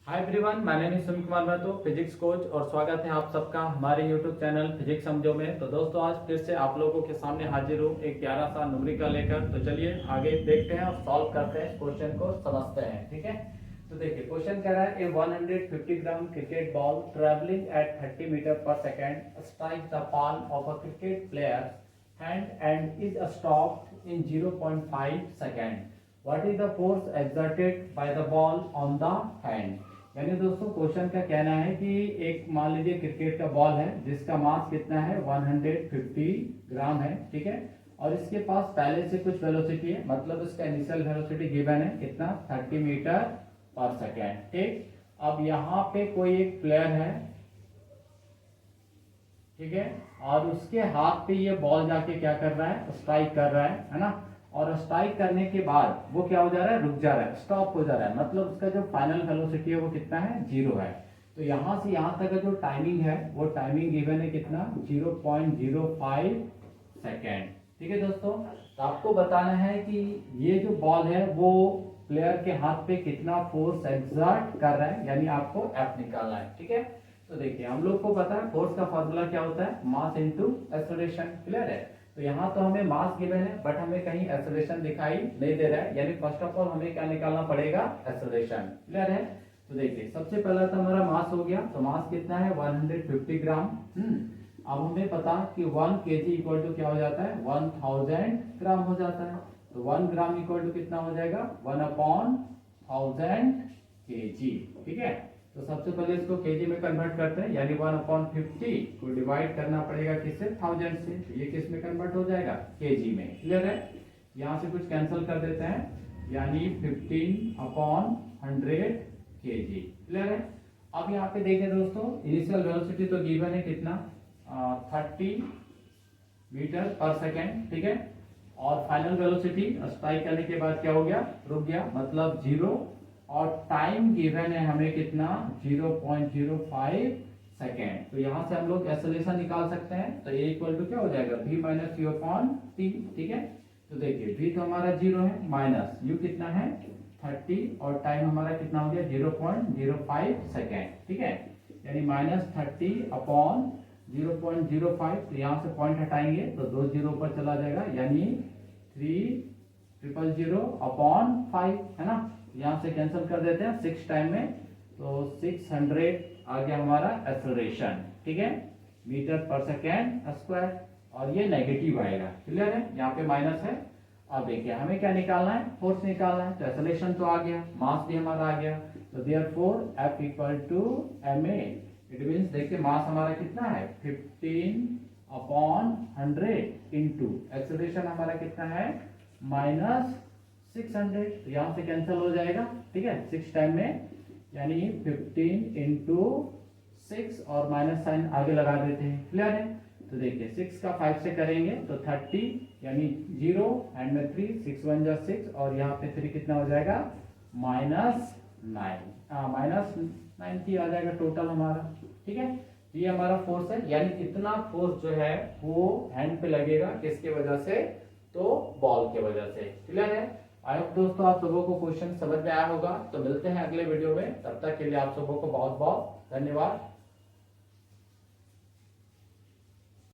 हाय everyone, मैं name Sumit Kumar Mahato, physics coach, और स्वागत है आप सबका हमारे यूट्यूब चैनल फिजिक्स समझो में। तो दोस्तों, आज फिर से आप लोगों के सामने हाजिर हूँ एक प्यारा सा न्यूमेरिकल लेकर। तो चलिए आगे देखते हैं और सॉल्व करते हैं, क्वेश्चन को समझते हैं। ठीक है, तो देखिए क्वेश्चन कह रहा है a 150 gram cricket ball travelling at 30 metre per second strike the palm of a cricket player hand and is stopped in 0.5 second. What is the force exerted by the ball on the hand? यानी दोस्तों question का कहना है कि एक मान लीजिए cricket का बॉल है जिसका मास कितना है 150 ग्राम है। ठीक है, और इसके पास पहले से कुछ वेलोसिटी है, मतलब इसका इनिशियल वेलोसिटी गिवन है कितना 30 मीटर पर सेकेंड। ठीक, अब यहाँ पे कोई एक प्लेयर है, ठीक है, और उसके हाथ पे ये बॉल जाके क्या कर रहा है, स्ट्राइक कर रहा है ना। और स्ट्राइक करने के बाद वो क्या हो जा रहा है, रुक जा रहा है, स्टॉप हो जा रहा है, मतलब उसका जो फाइनल वेलोसिटी है वो कितना है, 0 है। तो यहां से यहां तक का जो टाइमिंग है वो टाइमिंग गिवन है कितना 0.05 सेकेंड। ठीक है दोस्तों, तो आपको बताना है कि ये जो बॉल है वो प्लेयर के हाथ पे कितना फोर्स एक्सर्ट कर रहा है, यानी आपको एफ निकालना है। ठीक है, तो देखिए हम लोग को पता है फोर्स का फॉर्मूला क्या होता है, मास इनटू एक्सेलरेशन। क्लियर है, तो यहाँ तो हमें मास गिवन है बट हमें कहीं एक्सेलरेशन दिखाई नहीं दे रहा है, यानी फर्स्ट ऑफ ऑल हमें क्या निकालना पड़ेगा, एक्सेलरेशन। क्लियर है, तो देखिए सबसे पहला तो हमारा मास हो गया, तो मास कितना है 150 ग्राम। अब हमें पता कि 1 kg इक्वल टू क्या हो जाता है 1000 ग्राम हो जाता है। तो 1 ग्राम इक्वल टू कितना हो जाएगा 1/1000 kg। ठीक है, तो सबसे पहले इसको केजी में कन्वर्ट करते हैं, यानी 1/50 को डिवाइड करना पड़ेगा किससे, 1000 से। तो ये किस में कन्वर्ट हो जाएगा, केजी में। क्लियर है, यहाँ से कुछ कैंसिल कर देते हैं, यानी 15/100 केजी। क्लियर है, अब यहाँ पे देखें दोस्तों, इनिशियल वेलोसिटी तो गिवन है कितना 30 मीटर पर सेकेंड। ठीक है, और फाइनल वेलोसिटी स्ट्राइक करने के बाद क्या हो गया, रुक गया, मतलब 0, और टाइम गिवन है हमें कितना 0.05 सेकेंड। तो यहां से हम लोग एक्सेलरेशन निकाल सकते हैं, तो ए इक्वल टू क्या हो जाएगा v minus you upon T. ठीक है, तो देखिए v तो हमारा 0 है, माइनस u कितना है 30, और टाइम हमारा कितना हो गया 0.05 सेकेंड। ठीक है, यानी -30 अपॉन 0.05। तो यहाँ से पॉइंट हटाएंगे तो 2 0 पर चला जाएगा, यानी 3000 अपॉन 5 है ना। यहाँ से कैंसिल कर देते हैं 6 टाइम में, तो 600 आ गया हमारा एक्सेलरेशन। ठीक है, मीटर पर सेकेंड स्क्वायर, और ये नेगेटिव आएगा। क्लियर है, यहाँ पे माइनस है। अब देखिए हमें क्या निकालना है, फोर्स निकालना है। तो एक्सेलरेशन तो आ गया, मास भी हमारा आ गया, तो therefore F equal to ma। It means देखिए मास हमारा कितना है 15/100 इंटू एक्सेलरेशन हमारा कितना है -600। तो यहाँ से कैंसिल हो जाएगा। ठीक है, 6 टाइम में, यानी 15 इंटू 6, और माइनस साइन आगे लगा देते हैं। क्लियर है, तो देखिए 6 का 5 से करेंगे तो 30, यानी 0 एंड में 3, 6 1 जा 6, और यहाँ पे 3 कितना हो जाएगा -9, -90 आ जाएगा टोटल हमारा। ठीक है, ये हमारा फोर्स है, यानी इतना फोर्स जो है वो हैंड पे लगेगा, किसके वजह से, तो बॉल के वजह से। क्लियर है, आई होप दोस्तों आप सबों को क्वेश्चन समझ में आया होगा। तो मिलते हैं अगले वीडियो में, तब तक के लिए आप सबों को बहुत बहुत धन्यवाद।